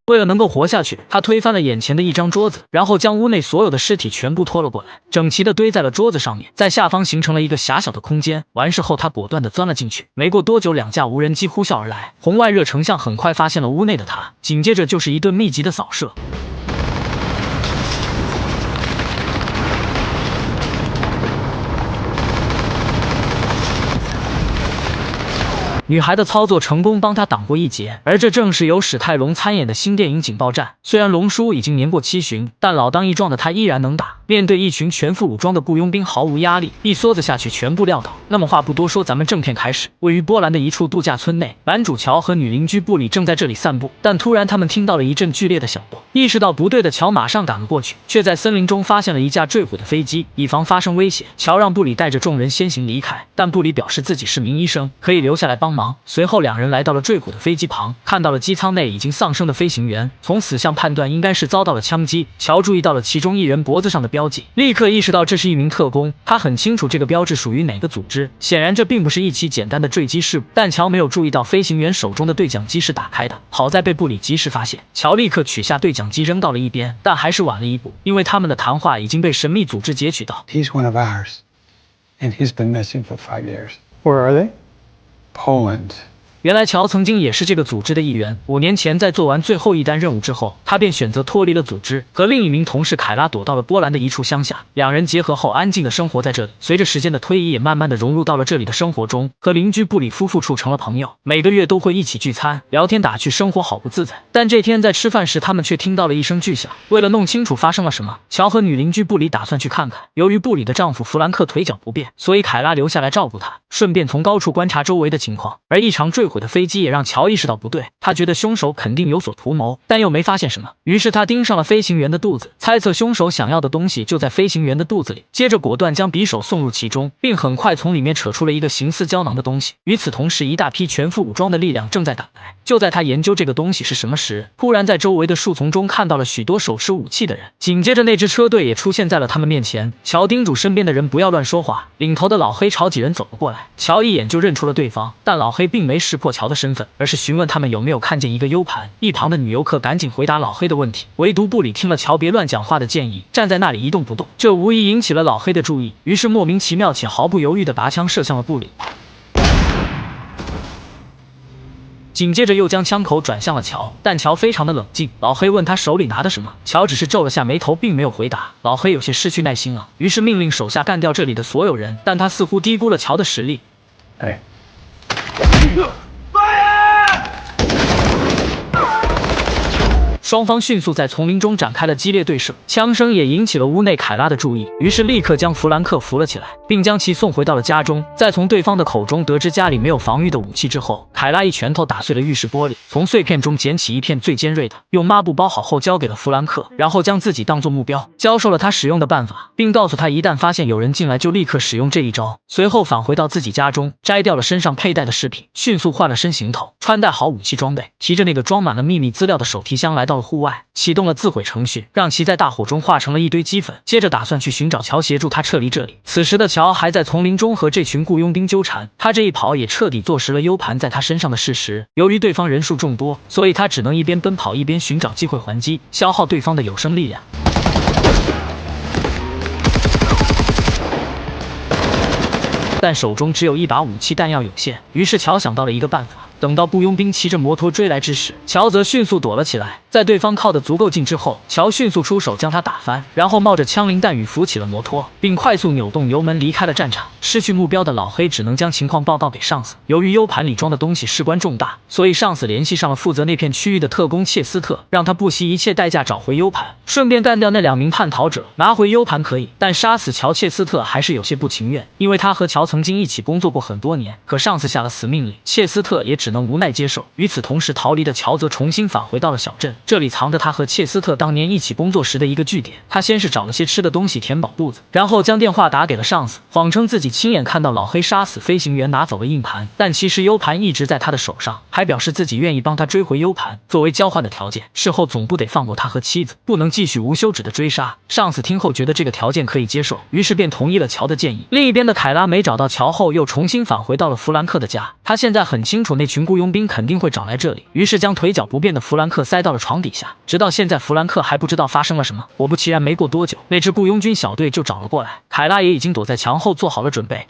为了能够活下去，他推翻了眼前的一张桌子，然后将屋内所有的尸体全部拖了过来，整齐地堆在了桌子上面，在下方形成了一个狭小的空间。完事后，他果断地钻了进去。没过多久，2架无人机呼啸而来，红外热成像很快发现了屋内的他，紧接着就是一顿密集的扫射。女孩的操作成功帮她挡过一劫，而这正是由史泰龙参演的新电影《警报站》。虽然龙叔已经年过70，但老当益壮的他依然能打，面对一群全副武装的雇佣兵毫无压力，一梭子下去全部撂倒。那么话不多说，咱们正片开始。位于波兰的一处度假村内，男主乔和女邻居布里正在这里散步，但突然他们听到了一阵剧烈的响动，意识到不对的乔马上赶了过去，却在森林中发现了一架坠毁的飞机。以防发生危险，乔让布里带着众人先行离开，但布里表示自己是名医生，可以留下来帮忙。随后2人来到了坠毁的飞机旁，看到了机舱内已经丧生的飞行员，从死相判断应该是遭到了枪击。乔注意到了其中一人脖子上的标记，立刻意识到这是一名特工，他很清楚这个标志属于哪个组织。显然这并不是一起简单的坠机事故，但乔没有注意到飞行员手中的对讲机是打开的，好在被布里及时发现。乔立刻取下对讲机扔到了一边，但还是晚了一步，因为他们的谈话已经被神秘组织截取到。 He's one of ours, and he's been missing for 5 years. Where are they? Poland. 原来乔曾经也是这个组织的一员，5年前在做完最后一单任务之后，他便选择脱离了组织，和另一名同事凯拉躲到了波兰的一处乡下。2人结合后安静的生活在这里，随着时间的推移，也慢慢的融入到了这里的生活中，和邻居布里夫妇处成了朋友，每个月都会一起聚餐，聊天打趣，生活好不自在。但这天在吃饭时，他们却听到了一声巨响。为了弄清楚发生了什么，乔和女邻居布里打算去看看。由于布里的丈夫弗兰克腿脚不便，所以凯拉留下来照顾他，顺便从高处观察周围的情况。而一场坠毁的飞机也让乔意识到不对，他觉得凶手肯定有所图谋，但又没发现什么，于是他盯上了飞行员的肚子，猜测凶手想要的东西就在飞行员的肚子里，接着果断将匕首送入其中，并很快从里面扯出了一个形似胶囊的东西。与此同时，一大批全副武装的力量正在赶来。就在他研究这个东西是什么时，突然在周围的树丛中看到了许多手持武器的人，紧接着那支车队也出现在了他们面前。乔叮嘱身边的人不要乱说话，领头的老黑朝几人走了过来，乔一眼就认出了对方，但老黑并没识破乔的身份，而是询问他们有没有看见一个 U 盘。一旁的女游客赶紧回答老黑的问题，唯独布里听了乔别乱讲话的建议，站在那里一动不动，这无疑引起了老黑的注意，于是莫名其妙且毫不犹豫地拔枪射向了布里。紧接着又将枪口转向了乔，但乔非常的冷静。老黑问他手里拿的什么，乔只是皱了下眉头，并没有回答。老黑有些失去耐心了，于是命令手下干掉这里的所有人，但他似乎低估了乔的实力。Hey. 双方迅速在丛林中展开了激烈对射，枪声也引起了屋内凯拉的注意，于是立刻将弗兰克扶了起来，并将其送回到了家中。在从对方的口中得知家里没有防御的武器之后，凯拉一拳头打碎了浴室玻璃，从碎片中捡起一片最尖锐的，用抹布包好后交给了弗兰克，然后将自己当作目标，教授了他使用的办法，并告诉他一旦发现有人进来就立刻使用这一招。随后返回到自己家中，摘掉了身上佩戴的饰品，迅速换了身行头，穿戴好武器装备，提着那个装满了秘密资料的手提箱来到了户外，启动了自毁程序，让其在大火中化成了一堆齑粉，接着打算去寻找乔，协助他撤离这里。此时的乔还在丛林中和这群雇佣兵纠缠，他这一跑也彻底坐实了 U 盘在他身上的事实。由于对方人数众多，所以他只能一边奔跑一边寻找机会还击，消耗对方的有生力量。但手中只有一把武器，弹药有限，于是乔想到了一个办法。等到雇佣兵骑着摩托追来之时，乔则迅速躲了起来。在对方靠得足够近之后，乔迅速出手将他打翻，然后冒着枪林弹雨扶起了摩托，并快速扭动油门离开了战场。失去目标的老黑只能将情况报告给上司。由于 U 盘里装的东西事关重大，所以上司联系上了负责那片区域的特工切斯特，让他不惜一切代价找回 U 盘，顺便干掉那2名叛逃者。拿回 U 盘可以，但杀死乔，切斯特还是有些不情愿，因为他和乔曾经一起工作过很多年，可上司下了死命令，切斯特也只能无奈接受。与此同时，逃离的乔则重新返回到了小镇，这里藏着他和切斯特当年一起工作时的一个据点。他先是找了些吃的东西填饱肚子，然后将电话打给了上司，谎称自己亲眼看到老黑杀死飞行员，拿走了硬盘，但其实 U 盘一直在他的手上，还表示自己愿意帮他追回 U 盘，作为交换的条件，事后总部得放过他和妻子，不能继续无休止的追杀。上司听后觉得这个条件可以接受，于是便同意了乔的建议。另一边的凯拉没找到乔后，又重新返回到了弗兰克的家。他现在很清楚那群群雇佣兵肯定会找来这里，于是将腿脚不便的弗兰克塞到了床底下。直到现在，弗兰克还不知道发生了什么。果不其然，没过多久，那支雇佣军小队就找了过来。凯拉也已经躲在墙后做好了准备。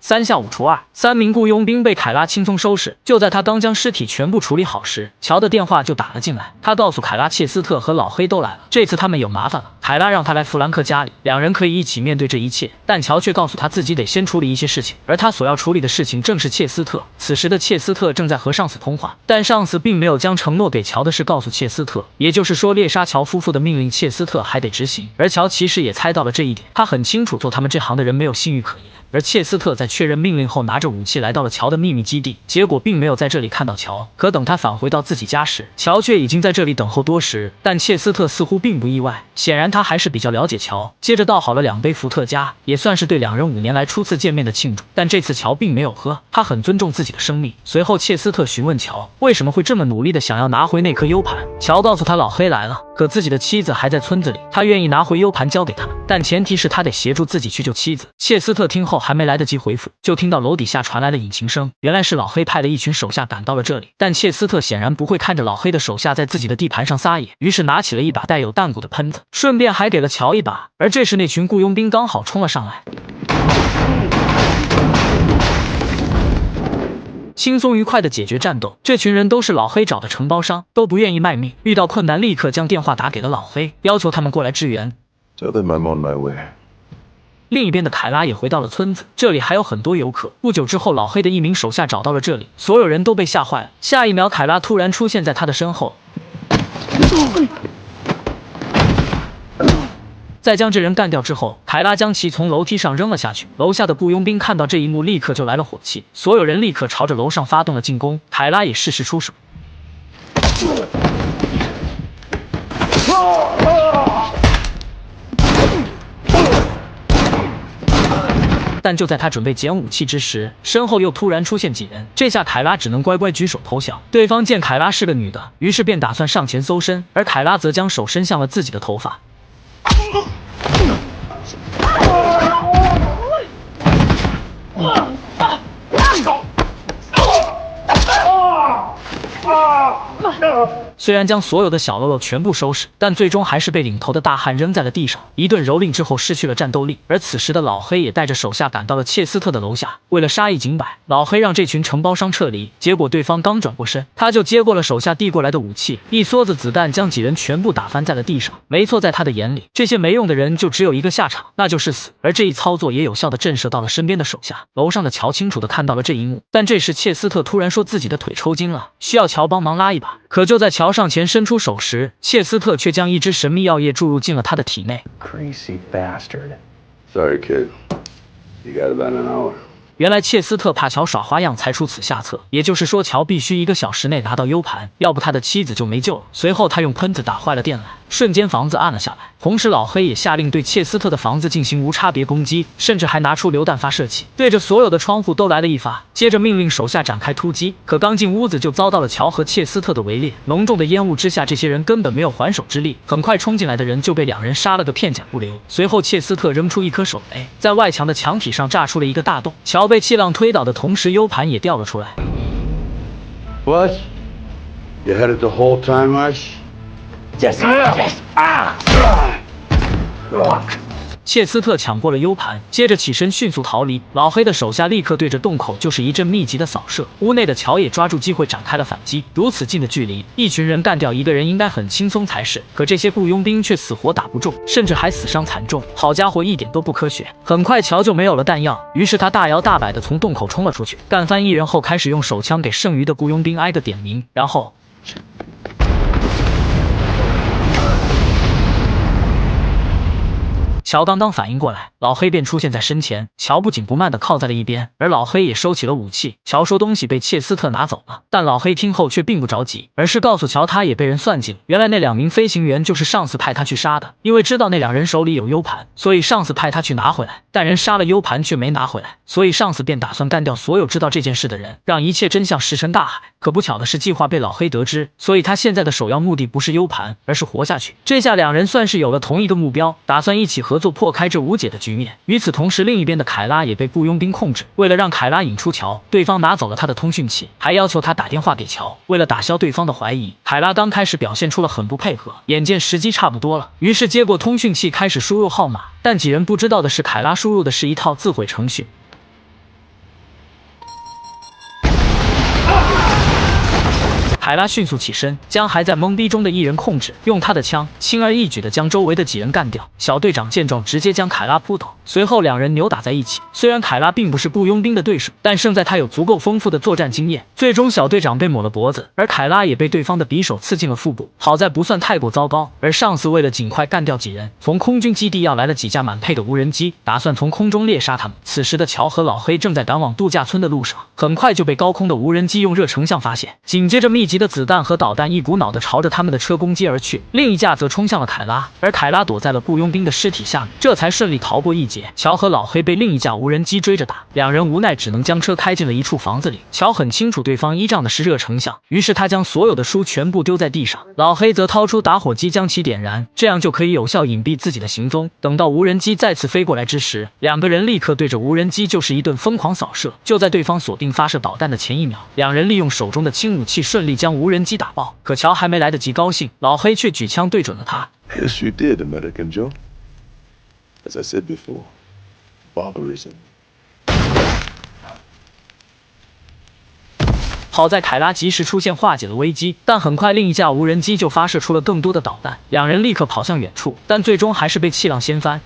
3下5除2，3名雇佣兵被凯拉轻松收拾。就在他刚将尸体全部处理好时，乔的电话就打了进来。他告诉凯拉，切斯特和老黑都来了，这次他们有麻烦了。凯拉让他来弗兰克家里，两人可以一起面对这一切。但乔却告诉他自己得先处理一些事情，而他所要处理的事情正是切斯特。此时的切斯特正在和上司通话，但上司并没有将承诺给乔的事告诉切斯特，也就是说，猎杀乔夫妇的命令切斯特还得执行。而乔其实也猜到了这一点，他很清楚做他们这行的人没有信誉可言。而切斯特在确认命令后，拿着武器来到了乔的秘密基地，结果并没有在这里看到乔。可等他返回到自己家时，乔却已经在这里等候多时。但切斯特似乎并不意外，显然他还是比较了解乔。接着倒好了2杯伏特加，也算是对两人5年来初次见面的庆祝。但这次乔并没有喝，他很尊重自己的生命。随后切斯特询问乔为什么会这么努力的想要拿回那颗 U 盘。乔告诉他老黑来了，可自己的妻子还在村子里，他愿意拿回 U 盘交给他，但前提是他得协助自己去救妻子。切斯特听后还没来得及回复，就听到楼底下传来了引擎声。原来是老黑派了一群手下赶到了这里，但切斯特显然不会看着老黑的手下在自己的地盘上撒野，于是拿起了一把带有弹鼓的喷子，顺便还给了乔一把。而这时那群雇佣兵刚好冲了上来，轻松愉快的解决战斗。这群人都是老黑找的承包商，都不愿意卖命，遇到困难立刻将电话打给了老黑，要求他们过来支援。Tell them I'm on my way. 另一边的凯拉也回到了村子，这里还有很多游客。不久之后，老黑的一名手下找到了这里，所有人都被吓坏了。下一秒，凯拉突然出现在他的身后，在将这人干掉之后，凯拉将其从楼梯上扔了下去。楼下的雇佣兵看到这一幕，立刻就来了火气，所有人立刻朝着楼上发动了进攻。凯拉也适时出手。但就在他准备捡武器之时，身后又突然出现几人，这下凯拉只能乖乖举手投降。对方见凯拉是个女的，于是便打算上前搜身，而凯拉则将手伸向了自己的头发。虽然将所有的小喽啰全部收拾，但最终还是被领头的大汉扔在了地上，一顿蹂躏之后失去了战斗力。而此时的老黑也带着手下赶到了切斯特的楼下，为了杀一儆百，老黑让这群承包商撤离。结果对方刚转过身，他就接过了手下递过来的武器，一梭子子弹将几人全部打翻在了地上。没错，在他的眼里，这些没用的人就只有一个下场，那就是死。而这一操作也有效地震慑到了身边的手下。楼上的乔清楚地看到了这一幕，但这时切斯特突然说自己的腿抽筋了，需要乔帮忙拉一把。可就在乔上前伸出手时，切斯特却将一支神秘药液注入进了他的体内。 Crazy bastard. Sorry, kid. You got about an hour. 原来切斯特怕乔耍花样才出此下策，也就是说乔必须1个小时内拿到 U 盘，要不他的妻子就没救了。随后他用喷子打坏了电缆，瞬间房子暗了下来。同时老黑也下令对切斯特的房子进行无差别攻击，甚至还拿出榴弹发射器，对着所有的窗户都来了一发，接着命令手下展开突击。可刚进屋子就遭到了乔和切斯特的围猎，浓重的烟雾之下，这些人根本没有还手之力，很快冲进来的人就被2人杀了个片甲不留。随后切斯特扔出一颗手雷，在外墙的墙体上炸出了一个大洞，乔被气浪推倒的同时 U 盘也掉了出来。 What? You had it the whole time, Arch? Yes. Fuck. 切斯特抢过了 U 盘，接着起身迅速逃离。老黑的手下立刻对着洞口就是一阵密集的扫射。屋内的乔也抓住机会展开了反击。如此近的距离，一群人干掉一个人应该很轻松才是，可这些雇佣兵却死活打不中，甚至还死伤惨重。好家伙，一点都不科学。很快乔就没有了弹药，于是他大摇大摆地从洞口冲了出去，干翻1人后开始用手枪给剩余的雇佣兵挨个点名，然后。乔刚刚反应过来，老黑便出现在身前。乔不紧不慢地靠在了一边，而老黑也收起了武器。乔说东西被切斯特拿走了，但老黑听后却并不着急，而是告诉乔他也被人算计了。原来那2名飞行员就是上司派他去杀的，因为知道那2人手里有 U 盘，所以上司派他去拿回来。但人杀了 U 盘却没拿回来，所以上司便打算干掉所有知道这件事的人，让一切真相石沉大海。可不巧的是，计划被老黑得知，所以他现在的首要目的不是 U 盘，而是活下去。这下2人算是有了同一个目标，打算一起合作破开这无解的局面。与此同时，另一边的凯拉也被雇佣兵控制，为了让凯拉引出乔，对方拿走了他的通讯器，还要求他打电话给乔。为了打消对方的怀疑，凯拉刚开始表现出了很不配合，眼见时机差不多了，于是接过通讯器开始输入号码。但几人不知道的是，凯拉输入的是一套自毁程序。凯拉迅速起身，将还在懵逼中的一人控制，用他的枪轻而易举地将周围的几人干掉。小队长见状，直接将凯拉扑倒，随后2人扭打在一起。虽然凯拉并不是雇佣兵的对手，但胜在他有足够丰富的作战经验。最终，小队长被抹了脖子，而凯拉也被对方的匕首刺进了腹部，好在不算太过糟糕。而上司为了尽快干掉几人，从空军基地要来了几架满配的无人机，打算从空中猎杀他们。此时的乔和老黑正在赶往度假村的路上，很快就被高空的无人机用热成像发现，紧接着密集的子弹和导弹一股脑地朝着他们的车攻击而去，另一架则冲向了凯拉，而凯拉躲在了雇佣兵的尸体下面，这才顺利逃过一劫。乔和老黑被另一架无人机追着打，2人无奈只能将车开进了一处房子里。乔很清楚对方依仗的是热成像，于是他将所有的书全部丢在地上，老黑则掏出打火机将其点燃，这样就可以有效隐蔽自己的行踪。等到无人机再次飞过来之时，2个人立刻对着无人机就是一顿疯狂扫射。就在对方锁定发射导弹的前1秒，2人利用手中的轻武器顺利将无人机打爆。可乔还没来得及高兴，老黑却举枪对准了他。 Yes, you did, American Joe. As I said before, barbarism. 好在凯拉及时出现化解了危机，但很快另一架无人机就发射出了更多的导弹，2人立刻跑向远处，但最终还是被气浪掀翻。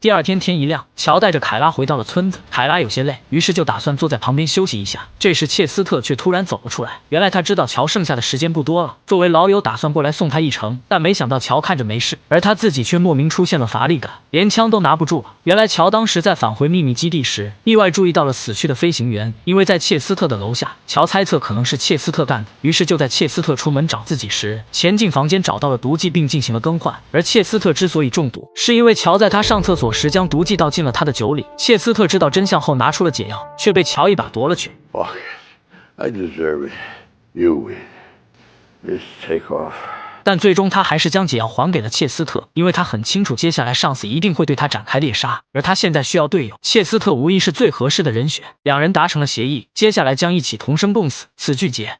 第2天天一亮，乔带着凯拉回到了村子。凯拉有些累，于是就打算坐在旁边休息一下。这时切斯特却突然走了出来，原来他知道乔剩下的时间不多了，作为老友打算过来送他一程，但没想到乔看着没事，而他自己却莫名出现了乏力感，连枪都拿不住了。原来乔当时在返回秘密基地时，意外注意到了死去的飞行员，因为在切斯特的楼下，乔猜测可能是切斯特干的，于是就在切斯特出门找自己时，潜进房间找到了毒剂并进行了更换。而切斯特之所以中毒，是因为乔在他上厕所时将毒剂倒进了他的酒里。切斯特知道真相后拿出了解药，却被乔一把夺了去。Fuck it. I deserve it. You win. Just take off. 但最终他还是将解药还给了切斯特，因为他很清楚接下来上司一定会对他展开猎杀，而他现在需要队友，切斯特无疑是最合适的人选。2人达成了协议，接下来将一起同生共死。此剧结。